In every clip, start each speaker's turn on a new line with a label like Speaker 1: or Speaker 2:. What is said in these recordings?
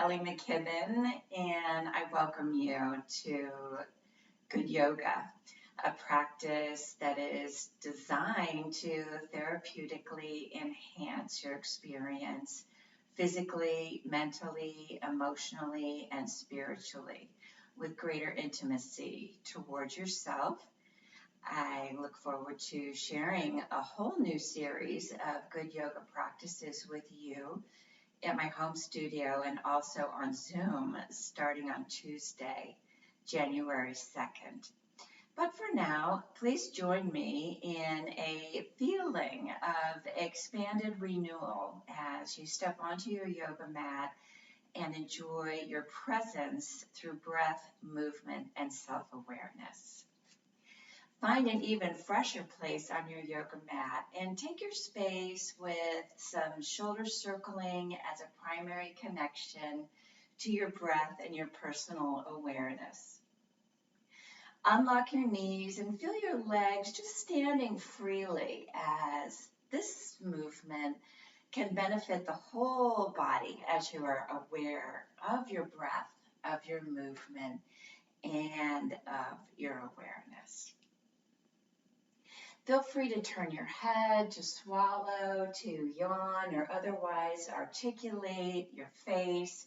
Speaker 1: Ellie McKibben, and I welcome you to Good Yoga, a practice that is designed to therapeutically enhance your experience physically, mentally, emotionally, and spiritually with greater intimacy towards yourself. I look forward to sharing a whole new series of good yoga practices with you at my home studio and also on Zoom starting on Tuesday, January 2nd. But for now, please join me in a feeling of expanded renewal as you step onto your yoga mat and enjoy your presence through breath, movement, and self-awareness. Find an even fresher place on your yoga mat and take your space with some shoulder circling as a primary connection to your breath and your personal awareness. Unlock your knees and feel your legs just standing freely as this movement can benefit the whole body as you are aware of your breath, of your movement, and of your awareness. Feel free to turn your head, to swallow, to yawn, or otherwise articulate your face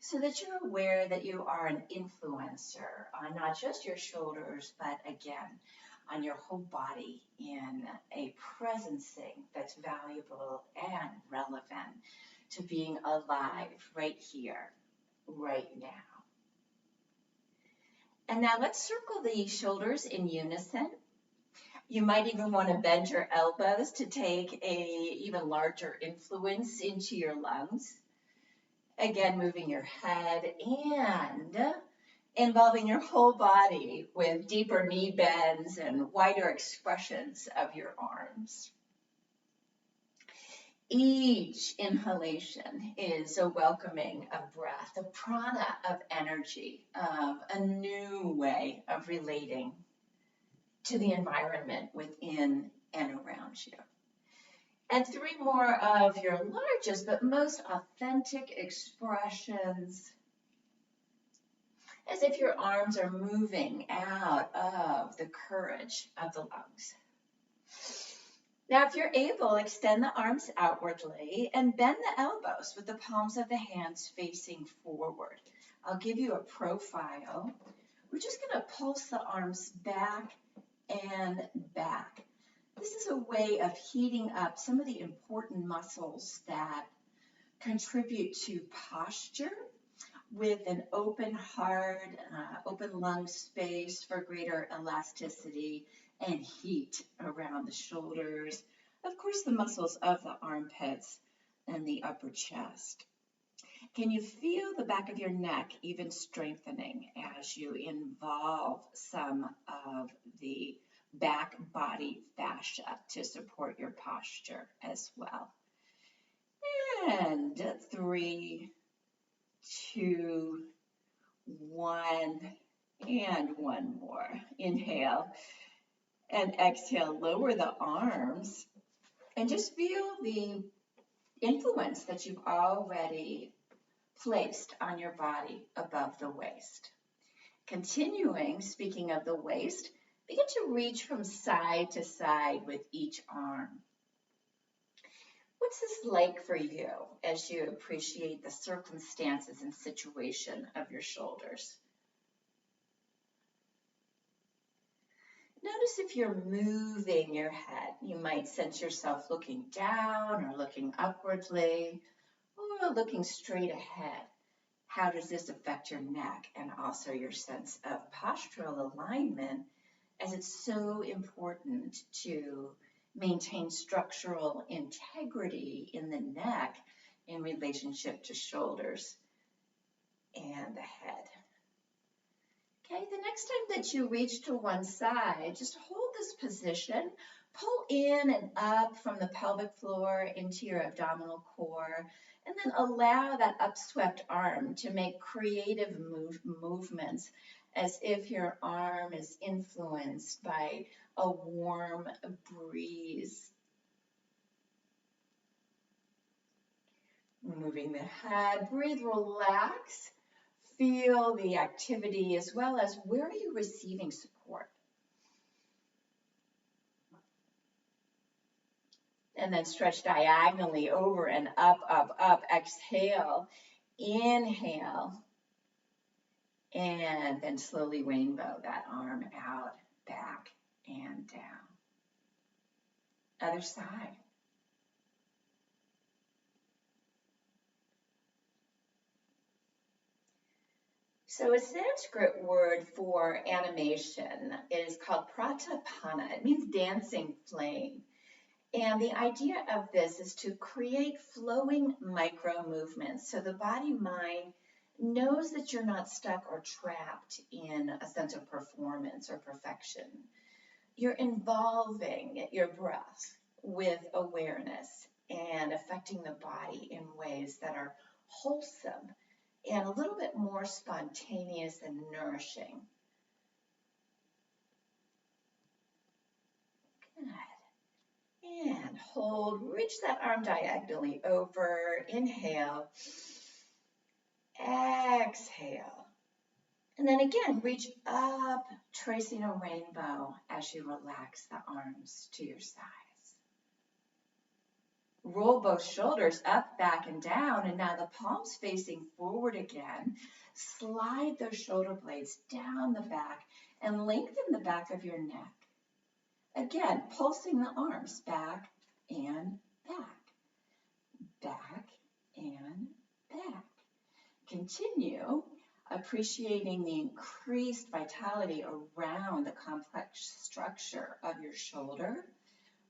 Speaker 1: so that you're aware that you are an influencer on not just your shoulders, but again, on your whole body in a presencing that's valuable and relevant to being alive right here, right now. And now let's circle the shoulders in unison. You might even want to bend your elbows to take a even larger influence into your lungs. Again, moving your head and involving your whole body with deeper knee bends and wider expressions of your arms. Each inhalation is a welcoming of breath, a prana of energy, of a new way of relating to the environment within and around you. And three more of your largest but most authentic expressions, as if your arms are moving out of the courage of the lungs. Now, if you're able, extend the arms outwardly and bend the elbows with the palms of the hands facing forward. I'll give you a profile. We're just going to pulse the arms back and back. This is a way of heating up some of the important muscles that contribute to posture with an open heart, open lung space for greater elasticity and heat around the shoulders. Of course, the muscles of the armpits and the upper chest. Can you feel the back of your neck even strengthening as you involve some of the back body fascia to support your posture as well? And 3, 2, 1, and one more. Inhale and exhale, lower the arms and just feel the influence that you've already placed on your body above the waist. Continuing, speaking of the waist, begin to reach from side to side with each arm. What's this like for you as you appreciate the circumstances and situation of your shoulders? Notice if you're moving your head. You might sense yourself looking down or looking upwardly or looking straight ahead. How does this affect your neck and also your sense of postural alignment, as it's so important to maintain structural integrity in the neck in relationship to shoulders and the head. Okay, the next time that you reach to one side, just hold this position, pull in and up from the pelvic floor into your abdominal core, and then allow that upswept arm to make creative movements as if your arm is influenced by a warm breeze. Moving the head, breathe, relax. Feel the activity as well as where are you receiving support. And then stretch diagonally over and up, up, up. Exhale, inhale, and then slowly rainbow that arm out, back, and down. Other side. So a Sanskrit word for animation is called pratapana. It means dancing flame. And the idea of this is to create flowing micro movements so the body mind knows that you're not stuck or trapped in a sense of performance or perfection. You're involving your breath with awareness and affecting the body in ways that are wholesome and a little bit more spontaneous and nourishing. Good. And hold, reach that arm diagonally over, inhale, exhale. And then again, reach up, tracing a rainbow as you relax the arms to your sides. Roll both shoulders up, back, and down, and now the palms facing forward again. Slide those shoulder blades down the back and lengthen the back of your neck. Again, pulsing the arms back and back, back and back. Continue appreciating the increased vitality around the complex structure of your shoulder,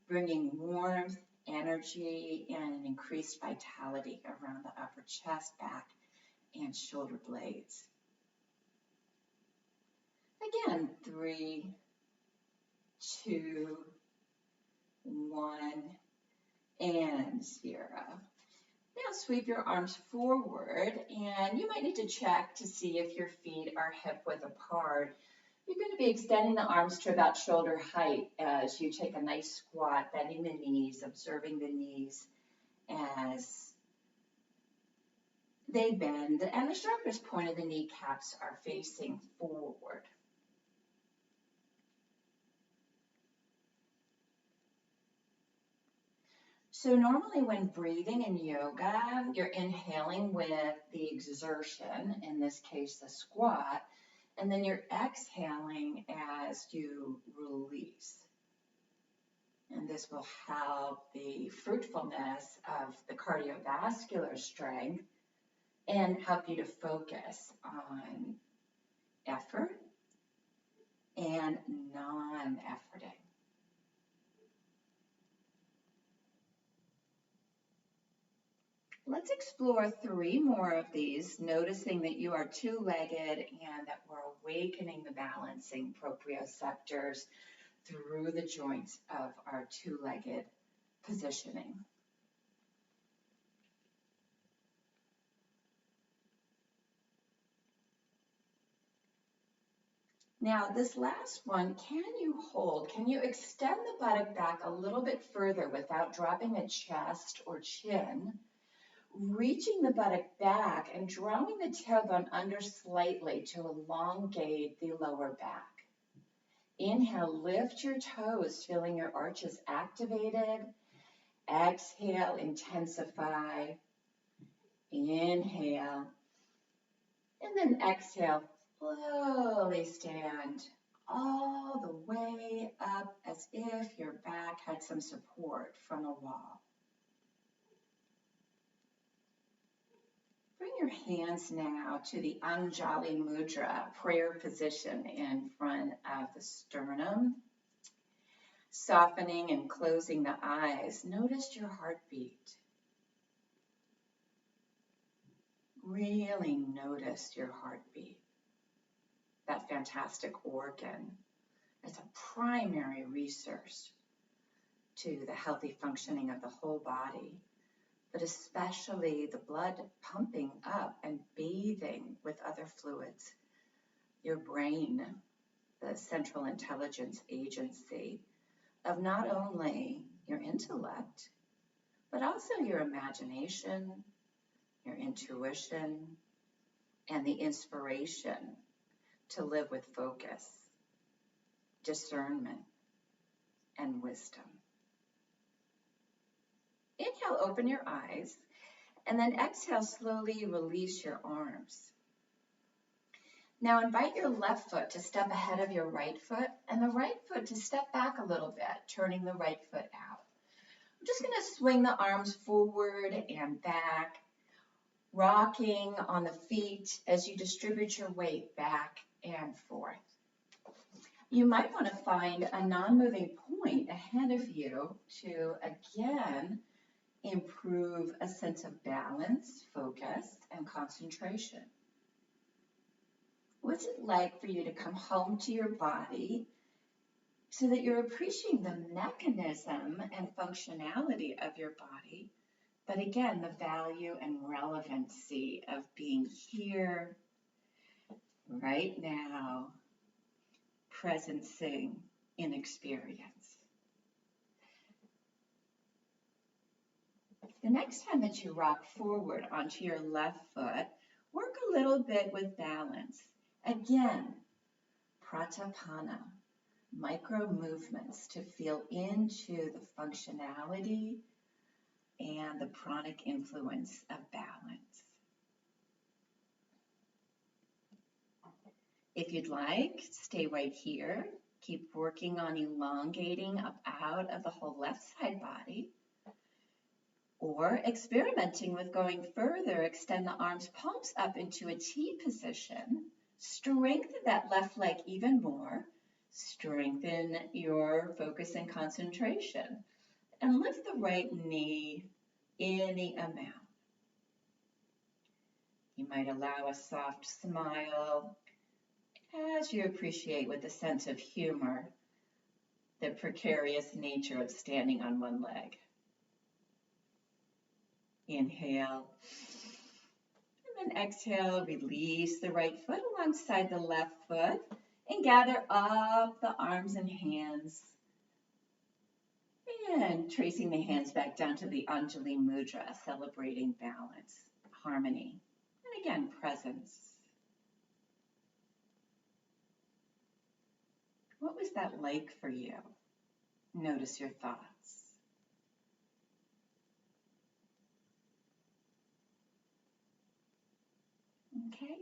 Speaker 1: bringing warmth, energy, and increased vitality around the upper chest, back, and shoulder blades. Again, 3, 2, 1, and 0. Now sweep your arms forward, and you might need to check to see if your feet are hip-width apart. You're going to be extending the arms to about shoulder height as you take a nice squat, bending the knees, observing the knees as they bend, and the sharpest point of the kneecaps are facing forward. So normally when breathing in yoga, you're inhaling with the exertion, in this case the squat, and then you're exhaling as you release. And this will help the fruitfulness of the cardiovascular strength and help you to focus on effort and non-efforting. Let's explore 3 more of these, noticing that you are two-legged and that we're awakening the balancing proprioceptors through the joints of our two-legged positioning. Now, this last one, can you hold? Can you extend the buttock back a little bit further without dropping the chest or chin? Reaching the buttock back and drawing the tailbone under slightly to elongate the lower back. Inhale, lift your toes, feeling your arches activated. Exhale, intensify. Inhale. And then exhale, slowly stand all the way up as if your back had some support from a wall. Bring your hands now to the Anjali Mudra, prayer position in front of the sternum. Softening and closing the eyes. Notice your heartbeat. Really notice your heartbeat. That fantastic organ. It's a primary resource to the healthy functioning of the whole body, but especially the blood pumping up and bathing with other fluids. Your brain, the central intelligence agency of not only your intellect, but also your imagination, your intuition, and the inspiration to live with focus, discernment, and wisdom. Inhale, open your eyes, and then exhale, slowly release your arms. Now invite your left foot to step ahead of your right foot, and the right foot to step back a little bit, turning the right foot out. I'm just going to swing the arms forward and back, rocking on the feet as you distribute your weight back and forth. You might want to find a non-moving point ahead of you to, again, improve a sense of balance, focus, and concentration. What's it like for you to come home to your body so that you're appreciating the mechanism and functionality of your body, but again, the value and relevancy of being here, right now, presencing in experience. The next time that you rock forward onto your left foot, work a little bit with balance. Again, pratapana, micro movements to feel into the functionality and the pranic influence of balance. If you'd like, stay right here. Keep working on elongating up out of the whole left side body. Or experimenting with going further, extend the arms, palms up into a T position. Strengthen that left leg even more. Strengthen your focus and concentration. And lift the right knee any amount. You might allow a soft smile as you appreciate with a sense of humor the precarious nature of standing on one leg. Inhale, and then exhale, release the right foot alongside the left foot and gather up the arms and hands. And tracing the hands back down to the Anjali Mudra, celebrating balance, harmony, and again, presence. What was that like for you? Notice your thoughts. Okay,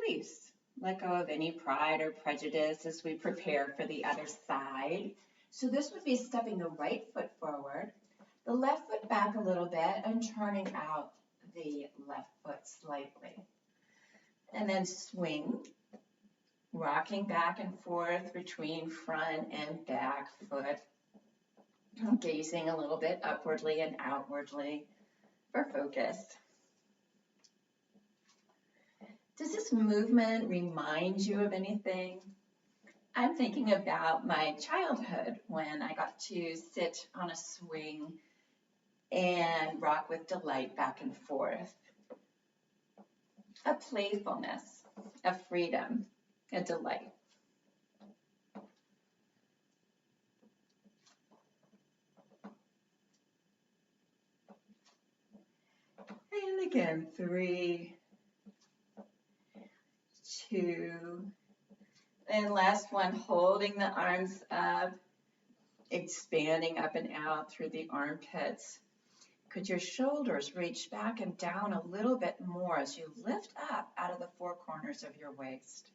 Speaker 1: release. Let go of any pride or prejudice as we prepare for the other side. So this would be stepping the right foot forward, the left foot back a little bit, and turning out the left foot slightly. And then swing, rocking back and forth between front and back foot, gazing a little bit upwardly and outwardly for focus. Does this movement remind you of anything? I'm thinking about my childhood when I got to sit on a swing and rock with delight back and forth. A playfulness, a freedom, a delight. And again, 3, 2, and last one, holding the arms up, expanding up and out through the armpits. Could your shoulders reach back and down a little bit more as you lift up out of the 4 corners of your waist?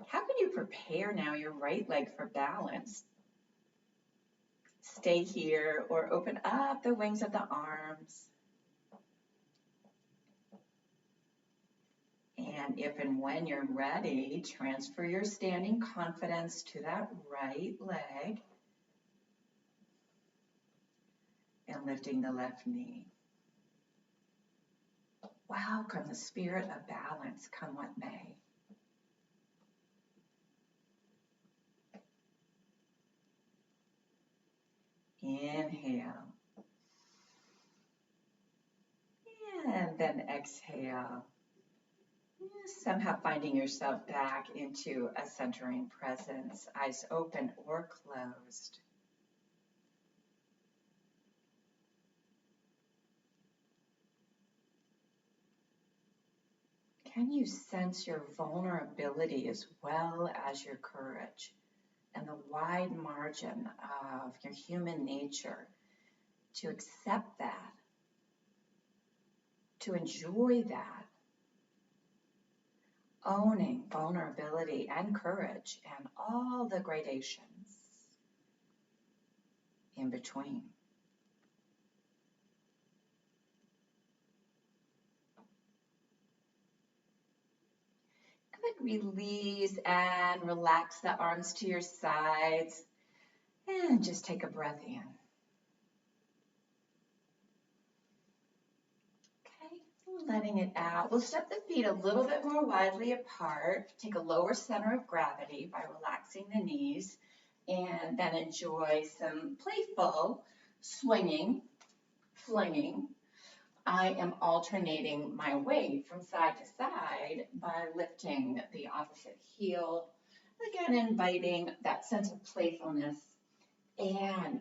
Speaker 1: How can you prepare now your right leg for balance? Stay here or open up the wings of the arms. And if and when you're ready, transfer your standing confidence to that right leg and lifting the left knee. Welcome the spirit of balance, come what may. Inhale. And then exhale. Somehow finding yourself back into a centering presence, eyes open or closed. Can you sense your vulnerability as well as your courage and the wide margin of your human nature to accept that, to enjoy that, owning vulnerability and courage and all the gradations in between? And then release and relax the arms to your sides and just take a breath in. Letting it out. We'll step the feet a little bit more widely apart. Take a lower center of gravity by relaxing the knees, and then enjoy some playful swinging, flinging. I am alternating my weight from side to side by lifting the opposite heel. Again, inviting that sense of playfulness and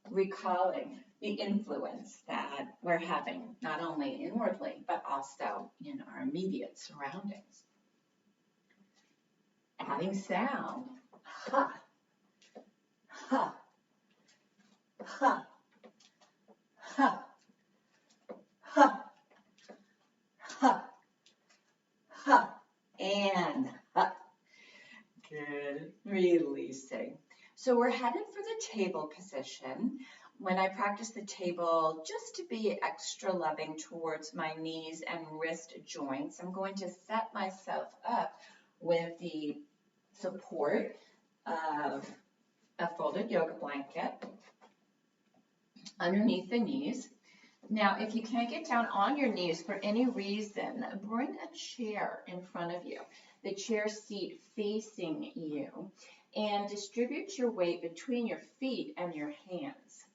Speaker 1: recalling the influence that we're having, not only inwardly, but also in our immediate surroundings. Adding sound. Ha, ha, ha, ha, ha, ha, ha, and ha. Good. Releasing. So we're headed for the table position. When I practice the table, just to be extra loving towards my knees and wrist joints, I'm going to set myself up with the support of a folded yoga blanket underneath the knees. Now, if you can't get down on your knees for any reason, bring a chair in front of you, the chair seat facing you, and distribute your weight between your feet and your hands.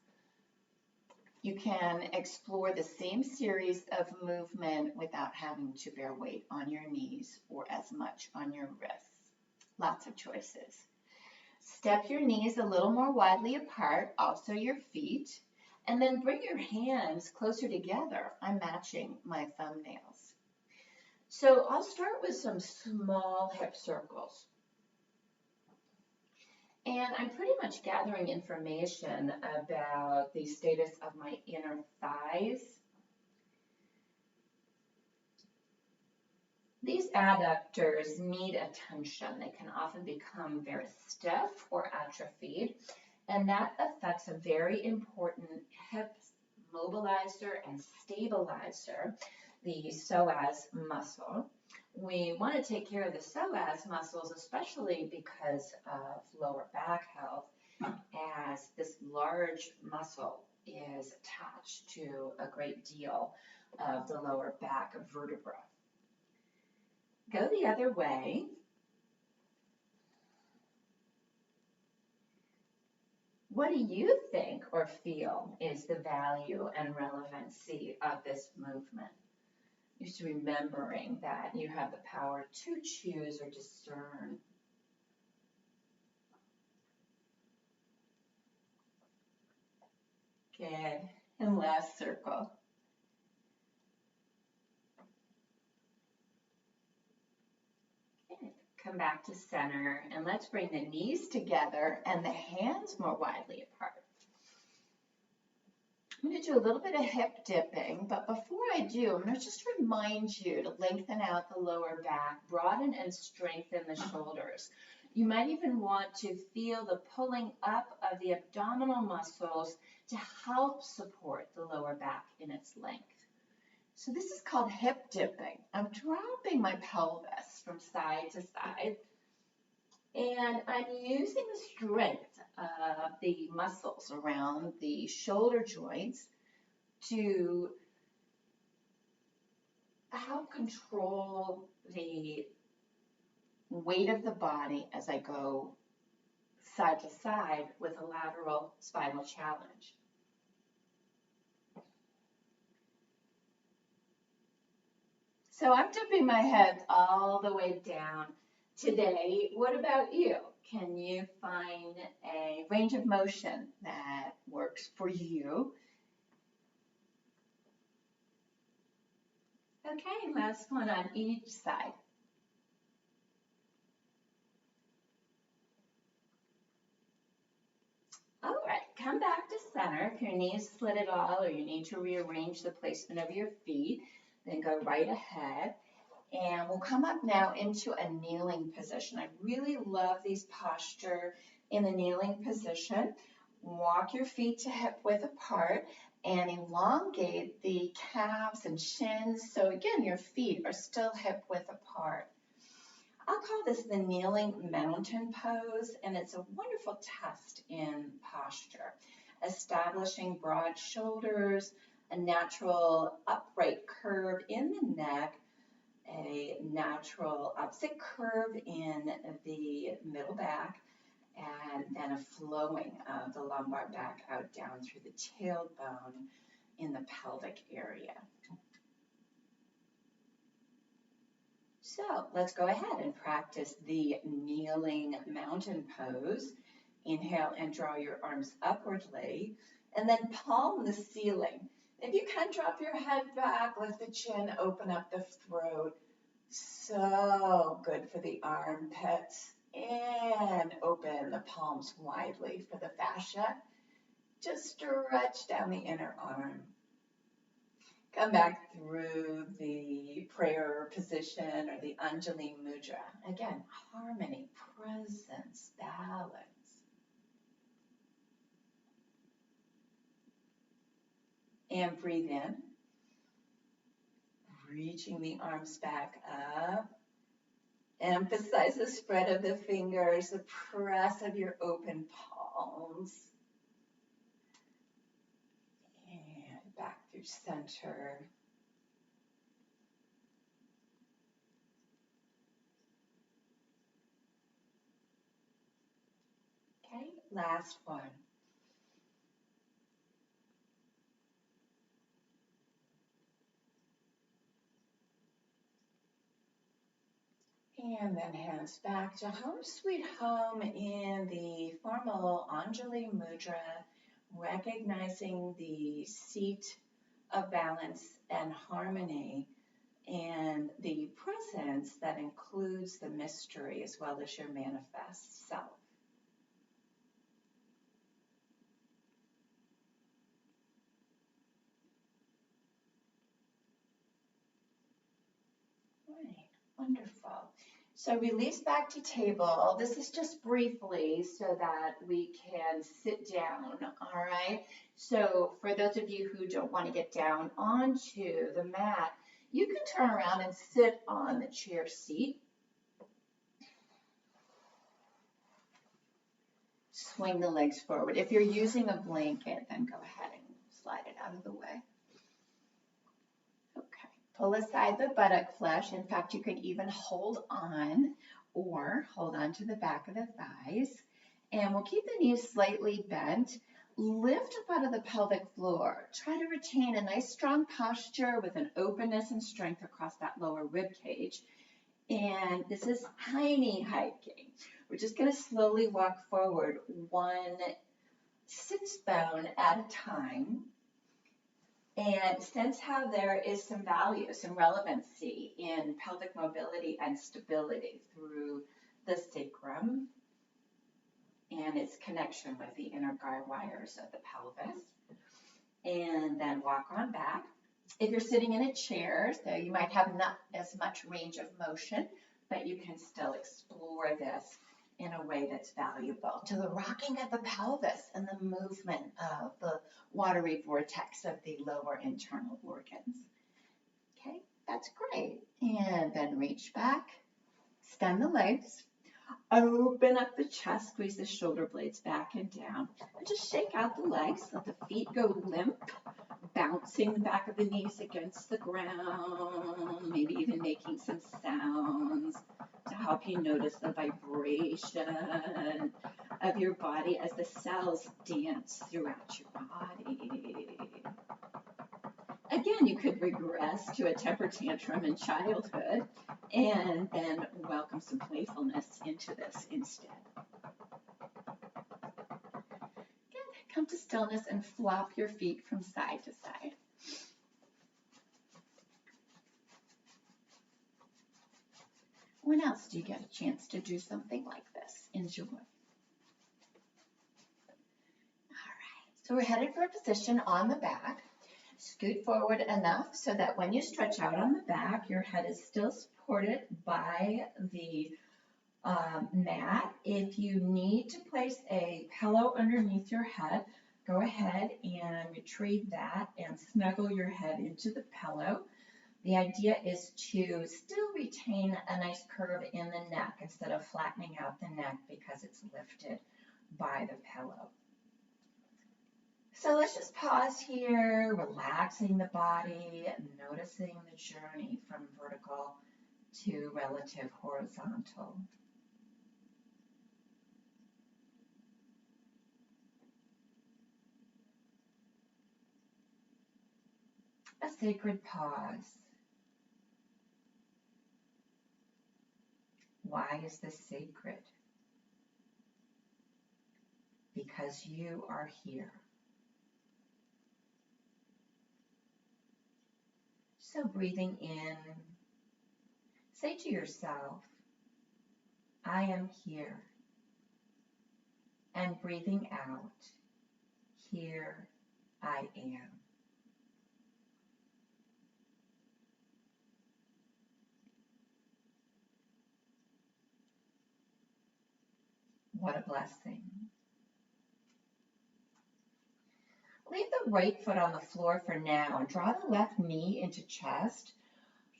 Speaker 1: You can explore the same series of movement without having to bear weight on your knees or as much on your wrists. Lots of choices. Step your knees a little more widely apart, also your feet, and then bring your hands closer together. I'm matching my thumbnails. So I'll start with some small hip circles. And I'm pretty much gathering information about the status of my inner thighs. These adductors need attention. They can often become very stiff or atrophied, and that affects a very important hip mobilizer and stabilizer, the psoas muscle. We want to take care of the psoas muscles, especially because of lower back health, as this large muscle is attached to a great deal of the lower back vertebra. Go the other way. What do you think or feel is the value and relevancy of this movement? Just remembering that you have the power to choose or discern. Good. And last circle. Good. Come back to center, and let's bring the knees together and the hands more widely apart. I'm going to do a little bit of hip dipping, but before I do, I'm going to just remind you to lengthen out the lower back, broaden and strengthen the shoulders. You might even want to feel the pulling up of the abdominal muscles to help support the lower back in its length. So this is called hip dipping. I'm dropping my pelvis from side to side, and I'm using the strength of the muscles around the shoulder joints to help control the weight of the body as I go side to side with a lateral spinal challenge. So I'm dipping my head all the way down today. What about you? Can you find a range of motion that works for you? Okay, last one on each side. All right, come back to center. If your knees slid at all or you need to rearrange the placement of your feet, then go right ahead. And we'll come up now into a kneeling position. I really love these posture in a kneeling position. Walk your feet to hip width apart and elongate the calves and shins. So again, your feet are still hip width apart. I'll call this the kneeling mountain pose, and it's a wonderful test in posture, establishing broad shoulders, a natural upright curve in the neck, a natural opposite curve in the middle back, and then a flowing of the lumbar back out down through the tailbone in the pelvic area. So let's go ahead and practice the kneeling mountain pose. Inhale and draw your arms upwardly, and then palm the ceiling. If you can, drop your head back, lift the chin, open up the throat. So good for the armpits. And open the palms widely for the fascia. Just stretch down the inner arm. Come back through the prayer position or the Anjali Mudra. Again, harmony, presence, balance. And breathe in. Reaching the arms back up. Emphasize the spread of the fingers, the press of your open palms. And back through center. Okay, last one. And then hands back to home sweet home in the formal Anjali Mudra, recognizing the seat of balance and harmony and the presence that includes the mystery as well as your manifest self. Right, wonderful. So release back to table. This is just briefly so that we can sit down, all right? So for those of you who don't want to get down onto the mat, you can turn around and sit on the chair seat. Swing the legs forward. If you're using a blanket, then go ahead and slide it out of the way. Okay. Pull aside the buttock flesh. In fact, you can even hold on or hold on to the back of the thighs. And we'll keep the knees slightly bent. Lift up out of the pelvic floor. Try to retain a nice strong posture with an openness and strength across that lower rib cage. And this is tiny hiking. We're just going to slowly walk forward one sits bone at a time. And sense how there is some value, some relevancy in pelvic mobility and stability through the sacrum and its connection with the inner guy wires of the pelvis. And then walk on back. If you're sitting in a chair, so you might have not as much range of motion, but you can still explore this in a way that's valuable to the rocking of the pelvis and the movement of the watery vortex of the lower internal organs. Okay, that's great. And then reach back, extend the legs, open up the chest, squeeze the shoulder blades back and down, and just shake out the legs, let the feet go limp, bouncing the back of the knees against the ground, maybe even making some sounds to help you notice the vibration of your body as the cells dance throughout your body. Again, you could regress to a temper tantrum in childhood and then welcome some playfulness into this instead. Good. Come to stillness and flop your feet from side to side.
Speaker 2: When else do you get a chance to do something like this? Enjoy. All right, so we're headed for a position on the back. Scoot forward enough so that when you stretch out on the back, your head is still supported by the mat. If you need to place a pillow underneath your head, go ahead and retrieve that and snuggle your head into the pillow. The idea is to still retain a nice curve in the neck instead of flattening out the neck because it's lifted by the pillow. So let's just pause here, relaxing the body, noticing the journey from vertical to relative horizontal. A sacred pause. Why is this sacred? Because you are here. So breathing in, say to yourself, I am here. And breathing out, here I am. What a blessing. Leave the right foot on the floor for now and draw the left knee into chest.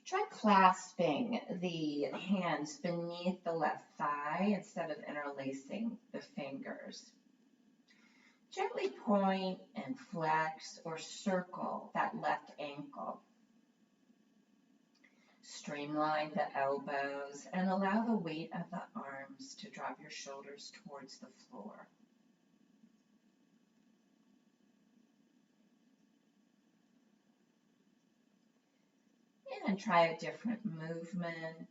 Speaker 2: Try clasping the hands beneath the left thigh instead of interlacing the fingers. Gently point and flex or circle that left ankle. Streamline the elbows and allow the weight of the arms to drop your shoulders towards the floor. And try a different movement.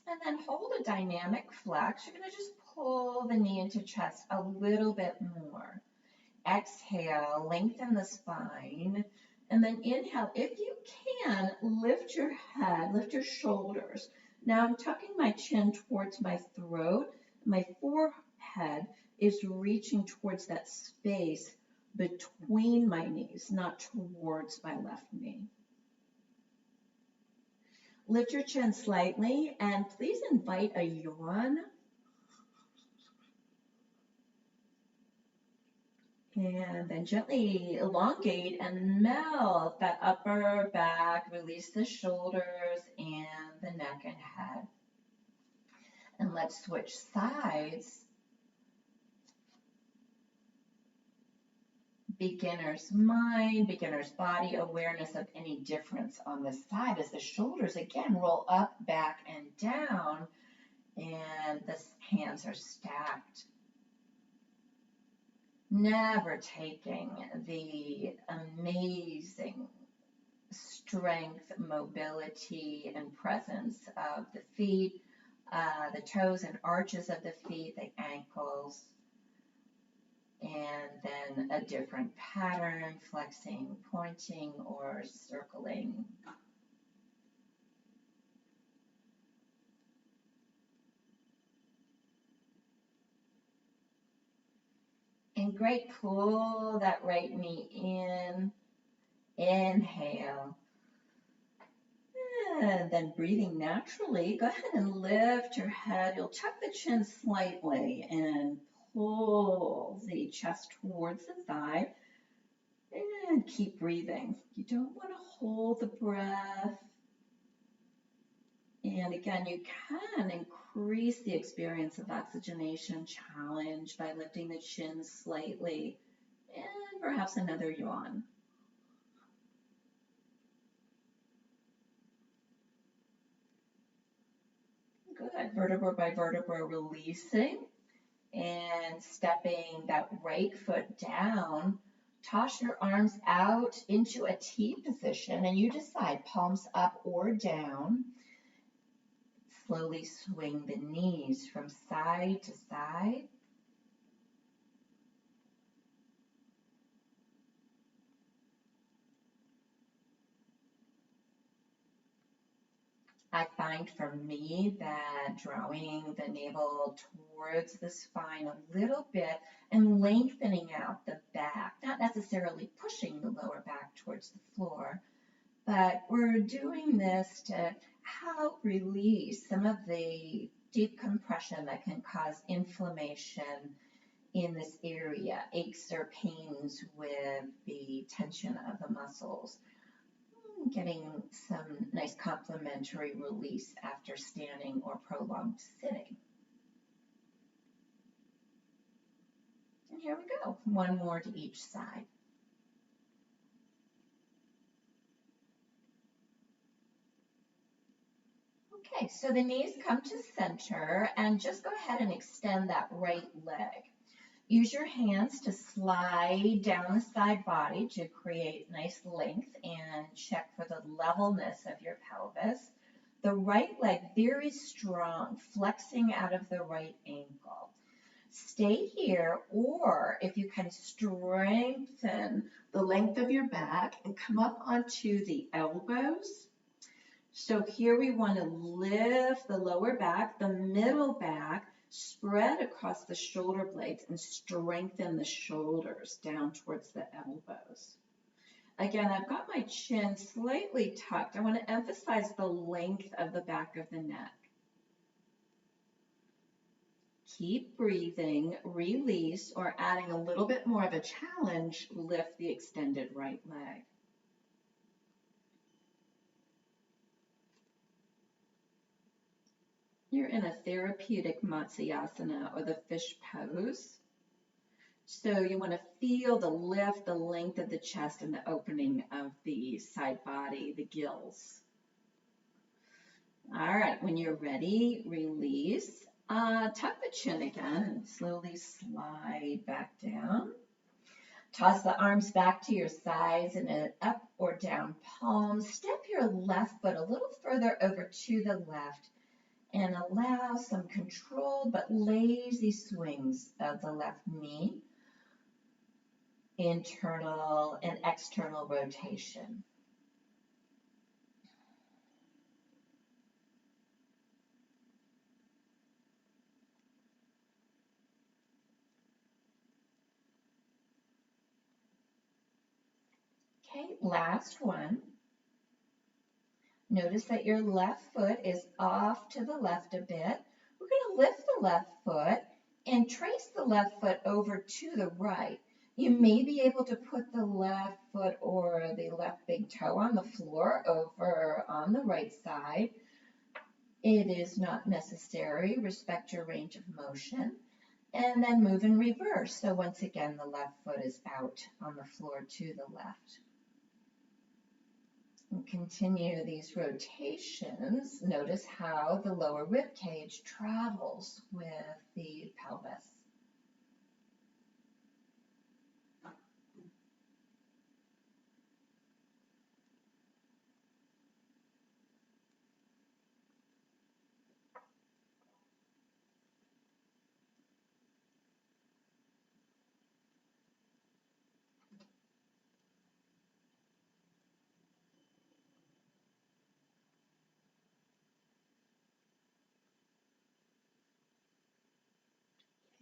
Speaker 2: And then hold a dynamic flex. You're going to just pull the knee into chest a little bit more. Exhale, lengthen the spine. And then inhale, if you can, lift your head, lift your shoulders. Now I'm tucking my chin towards my throat. My forehead is reaching towards that space between my knees, not towards my left knee. Lift your chin slightly and please invite a yawn. And then gently elongate and melt that upper back, release the shoulders and the neck and head. And let's switch sides. Beginner's mind, beginner's body, awareness of any difference on this side as the shoulders again roll up, back, and down, and the hands are stacked. Never taking the amazing strength, mobility, and presence of the feet, the toes and arches of the feet, the ankles, and then a different pattern, flexing, pointing, or circling. And great, pull that right knee in, inhale. And then breathing naturally, go ahead and lift your head. You'll tuck the chin slightly and pull the chest towards the thigh. And keep breathing. You don't want to hold the breath. And again, you can increase the experience of oxygenation challenge by lifting the chin slightly and perhaps another yawn. Good. Vertebra by vertebra releasing and stepping that right foot down. Toss your arms out into a T position and you decide palms up or down. Slowly swing the knees from side to side. I find for me that drawing the navel towards the spine a little bit and lengthening out the back, not necessarily pushing the lower back towards the floor, but we're doing this to help release some of the deep compression that can cause inflammation in this area, aches or pains with the tension of the muscles. Getting some nice complementary release after standing or prolonged sitting. And here we go, one more to each side. Okay, so the knees come to center and just go ahead and extend that right leg. Use your hands to slide down the side body to create nice length and check for the levelness of your pelvis. The right leg very strong, flexing out of the right ankle. Stay here, or if you can strengthen the length of your back and come up onto the elbows. So here we want to lift the lower back, the middle back, spread across the shoulder blades and strengthen the shoulders down towards the elbows. Again, I've got my chin slightly tucked. I want to emphasize the length of the back of the neck. Keep breathing, release, or adding a little bit more of a challenge, lift the extended right leg. You're in a therapeutic Matsyasana, or the fish pose. So you want to feel the lift, the length of the chest, and the opening of the side body, the gills. All right, when you're ready, release. Tuck the chin again and slowly slide back down. Toss the arms back to your sides in an up or down palm. Step your left foot a little further over to the left and allow some controlled but lazy swings of the left knee, internal and external rotation. Okay, last one. Notice that your left foot is off to the left a bit. We're going to lift the left foot and trace the left foot over to the right. You may be able to put the left foot or the left big toe on the floor over on the right side. It is not necessary. Respect your range of motion. And then move in reverse. So once again, the left foot is out on the floor to the left. And continue these rotations. Notice how the lower rib cage travels with the pelvis.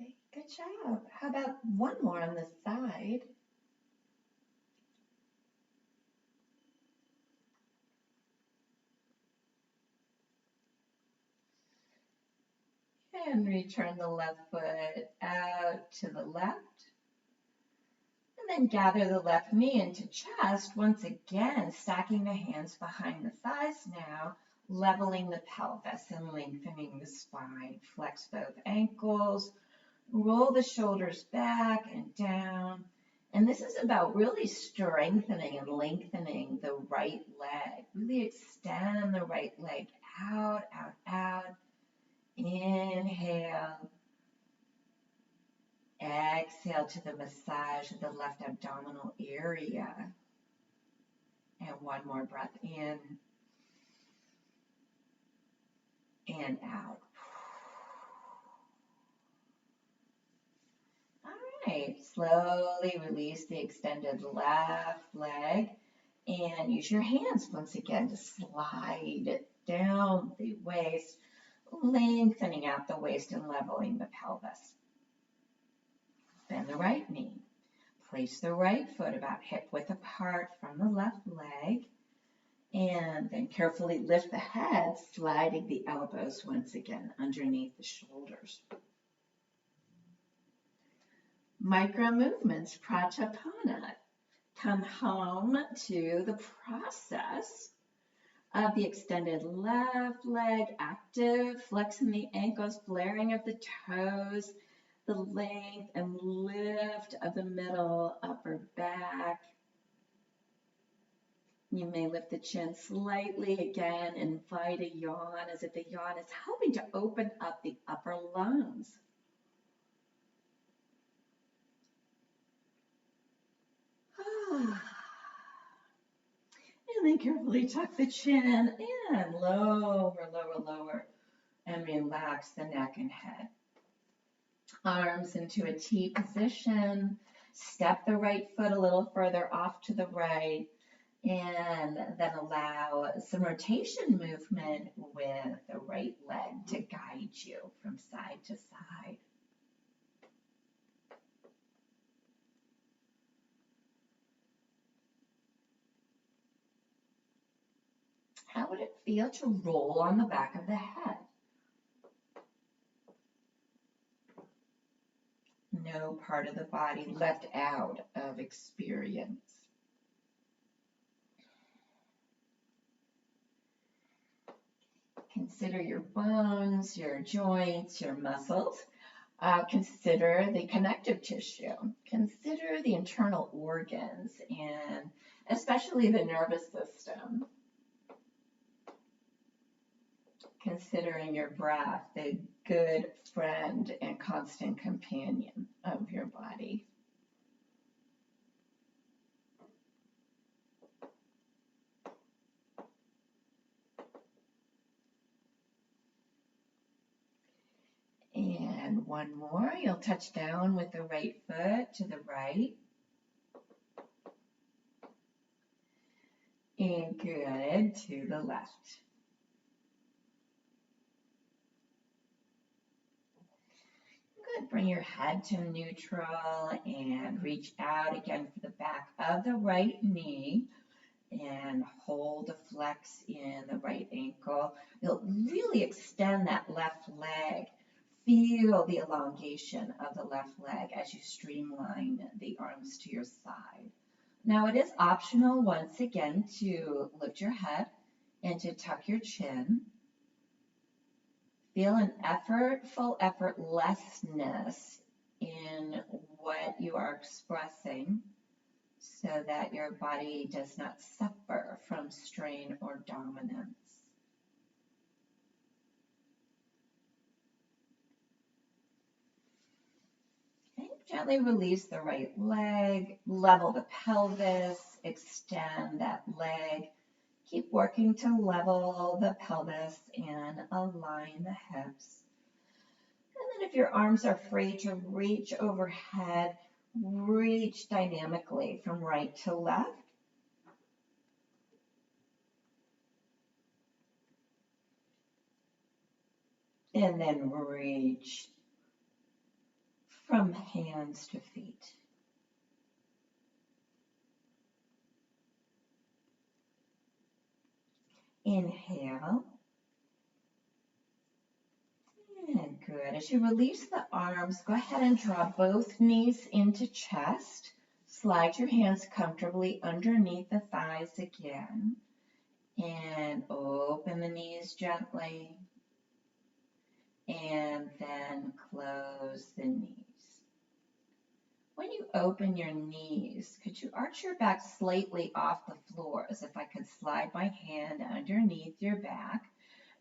Speaker 2: Okay, good job. How about one more on the side? And return the left foot out to the left. And then gather the left knee into chest, once again, stacking the hands behind the thighs now, leveling the pelvis and lengthening the spine. Flex both ankles, roll the shoulders back and down. And this is about really strengthening and lengthening the right leg. Really extend the right leg out, out, out. Inhale. Exhale to the massage of the left abdominal area. And one more breath in and out. All right, slowly release the extended left leg and use your hands once again to slide down the waist, lengthening out the waist and leveling the pelvis. Bend the right knee. Place the right foot about hip width apart from the left leg. And then carefully lift the head, sliding the elbows once again underneath the shoulders. Micro movements, Pratyahara. Come home to the process of the extended left leg, active, flexing the ankles, flaring of the toes, the length and lift of the middle upper back. You may lift the chin slightly again, invite a yawn as if the yawn is helping to open up the upper lungs. And then carefully tuck the chin in, lower, lower, lower, and relax the neck and head. Arms into a T position. Step the right foot a little further off to the right, and then allow some rotation movement with the right leg to guide you from side to side. How would it feel to roll on the back of the head? No part of the body left out of experience. Consider your bones, your joints, your muscles. Consider the connective tissue. Consider the internal organs and especially the nervous system. Considering your breath, the good friend and constant companion of your body. And one more, you'll touch down with the right foot to the right. And good to the left. Good, bring your head to neutral and reach out again for the back of the right knee. And hold a flex in the right ankle. You'll really extend that left leg. Feel the elongation of the left leg as you streamline the arms to your side. Now it is optional once again to lift your head and to tuck your chin. Feel an effortlessness in what you are expressing, so that your body does not suffer from strain or dominance. Okay, gently release the right leg, level the pelvis, extend that leg. Keep working to level the pelvis and align the hips. And then if your arms are free to reach overhead, reach dynamically from right to left. And then reach from hands to feet. Inhale. And good. As you release the arms, go ahead and draw both knees into chest. Slide your hands comfortably underneath the thighs again. And open the knees gently. And then close the knees. When you open your knees, could you arch your back slightly off the floor, as if I could slide my hand underneath your back?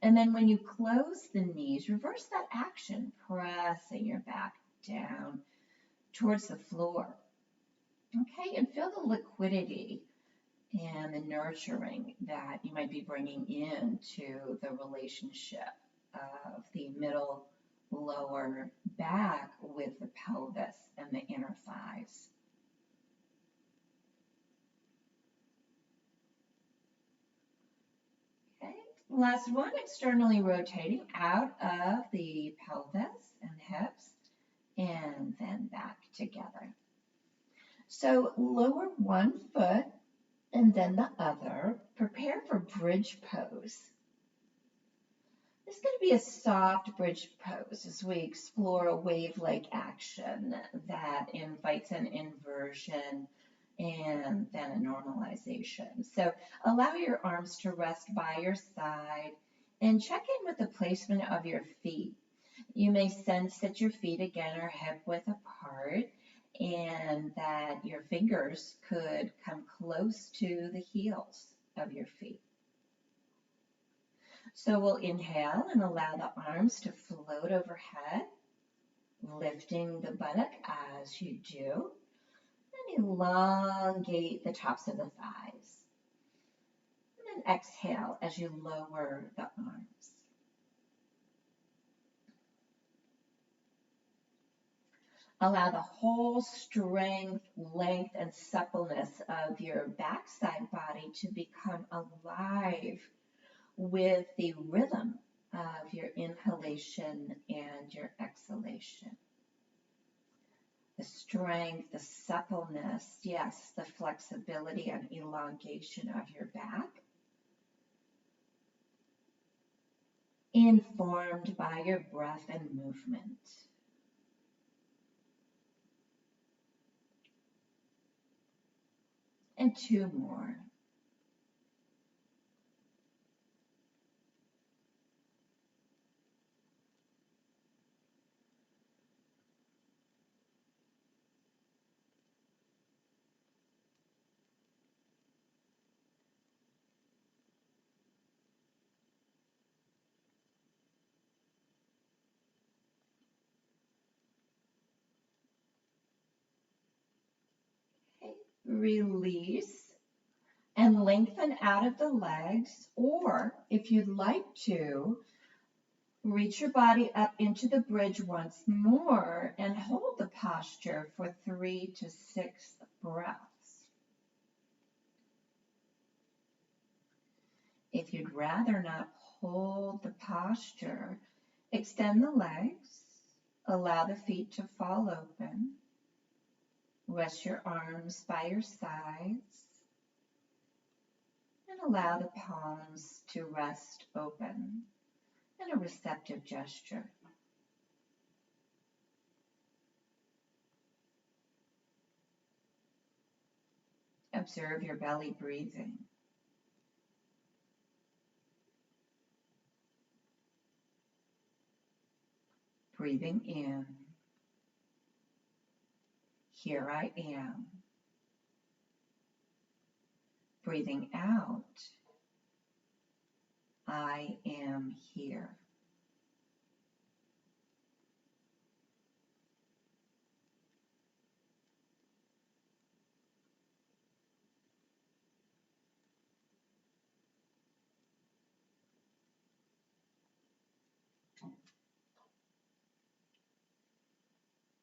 Speaker 2: And then when you close the knees, reverse that action, pressing your back down towards the floor. Okay, and feel the liquidity and the nurturing that you might be bringing into the relationship of the middle, lower back with the pelvis and the inner thighs. Okay, Last one, externally rotating out of the pelvis and hips, and then back together. So lower one foot and then the other. Prepare for bridge pose. This is going to be a soft bridge pose as we explore a wave-like action that invites an inversion and then a normalization. So allow your arms to rest by your side and check in with the placement of your feet. You may sense that your feet again are hip width apart and that your fingers could come close to the heels of your feet. So we'll inhale and allow the arms to float overhead, lifting the buttock as you do, and elongate the tops of the thighs. And then exhale as you lower the arms. Allow the whole strength, length, and suppleness of your backside body to become alive with the rhythm of your inhalation and your exhalation. The strength, the suppleness, yes, the flexibility and elongation of your back, informed by your breath and movement. And two more. Okay. Release and lengthen out of the legs, or if you'd like to, reach your body up into the bridge once more and hold the posture for 3 to 6 breaths. If you'd rather not hold the posture, extend the legs, allow the feet to fall open, rest your arms by your sides, and allow the palms to rest open in a receptive gesture. Observe your belly breathing. Breathing in, here I am. Breathing out, I am here.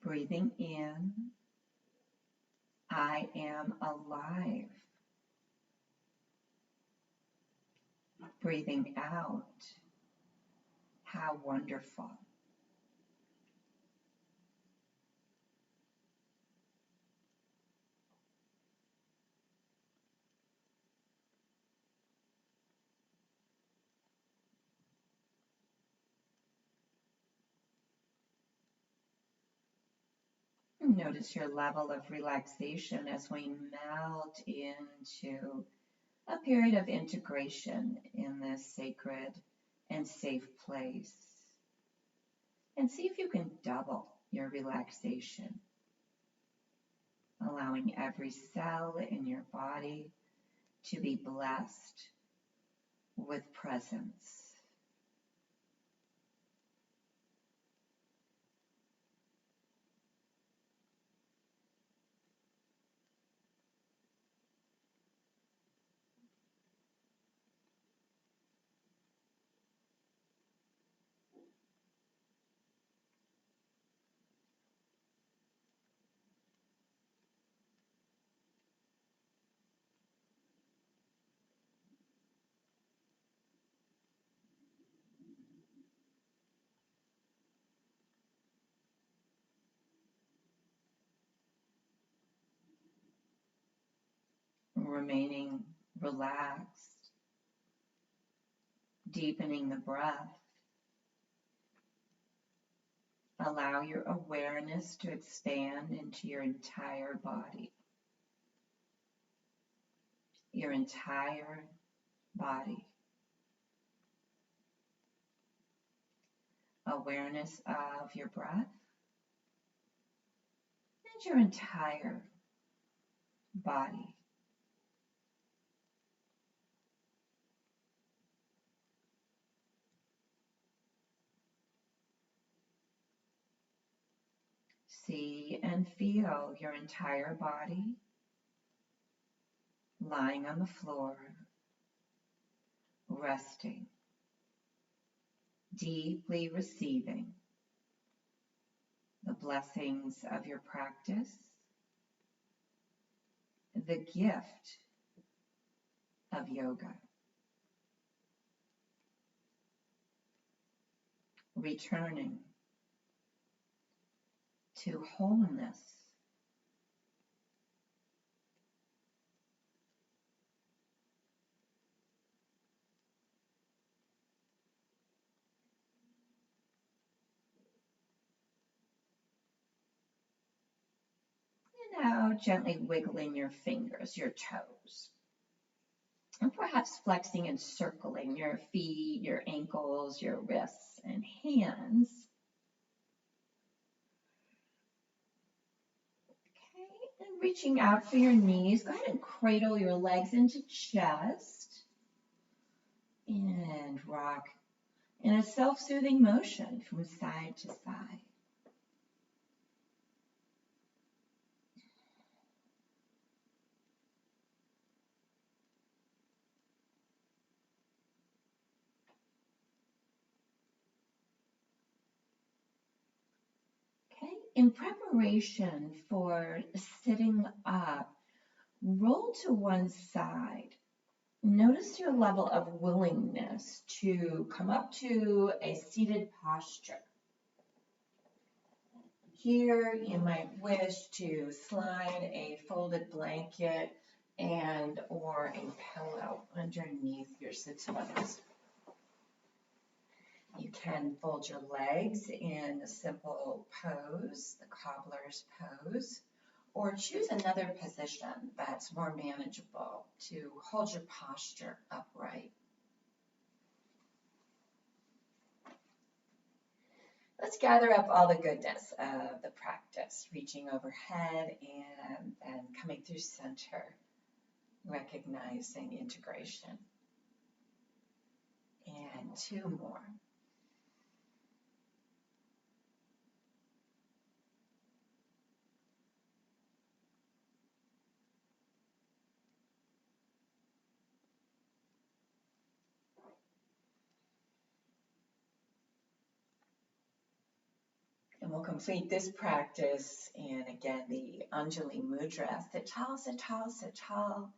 Speaker 2: Breathing in, I am alive. Breathing out, how wonderful. Notice your level of relaxation as we melt into a period of integration in this sacred and safe place. And see if you can double your relaxation, allowing every cell in your body to be blessed with presence. remaining relaxed, deepening the breath. Allow your awareness to expand into your entire body. Your entire body. Awareness of your breath and your entire body. See and feel your entire body lying on the floor, resting, deeply receiving the blessings of your practice, the gift of yoga. Returning to wholeness. And now gently wiggling your fingers, your toes. And perhaps flexing and circling your feet, your ankles, your wrists and hands. Okay, and reaching out for your knees, go ahead and cradle your legs into chest. And rock in a self-soothing motion from side to side. Okay, in preparation for sitting up, roll to one side. Notice your level of willingness to come up to a seated posture. Here, you might wish to slide a folded blanket and or a pillow underneath your sit bones. You can fold your legs in a simple pose, the cobbler's pose, or choose another position that's more manageable to hold your posture upright. Let's gather up all the goodness of the practice, reaching overhead and coming through center, recognizing integration. And 2 more. And we'll complete this practice in, again, the Anjali Mudra, Satal, Satal, Satal.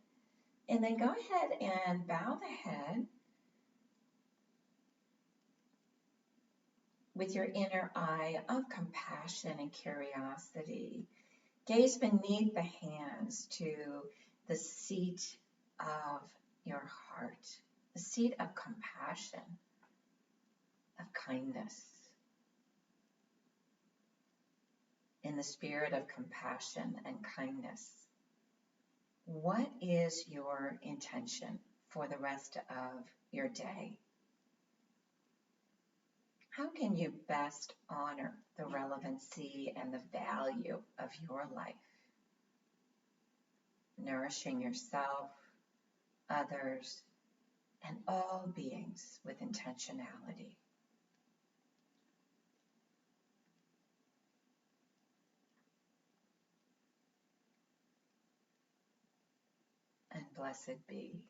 Speaker 2: And then go ahead and bow the head with your inner eye of compassion and curiosity. Gaze beneath the hands to the seat of your heart, the seat of compassion, of kindness. In the spirit of compassion and kindness, what is your intention for the rest of your day? How can you best honor the relevancy and the value of your life? Nourishing yourself, others, and all beings with intentionality. And blessed be.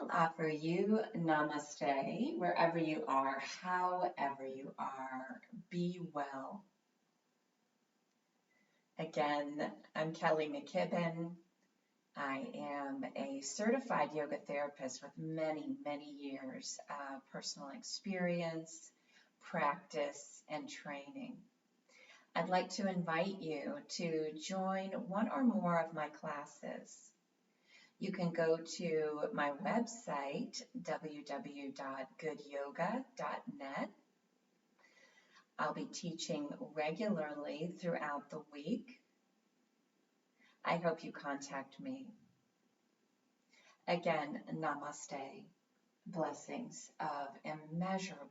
Speaker 2: I'll offer you namaste wherever you are, however you are. Be well. Again, I'm Kelly McKibben. I am a certified yoga therapist with many, many years of personal experience, practice, and training.
Speaker 1: I'd like to invite you to join one or more of my classes. You can go to my website, www.goodyoga.net. I'll be teaching regularly throughout the week. I hope you contact me. Again, namaste. Blessings of immeasurable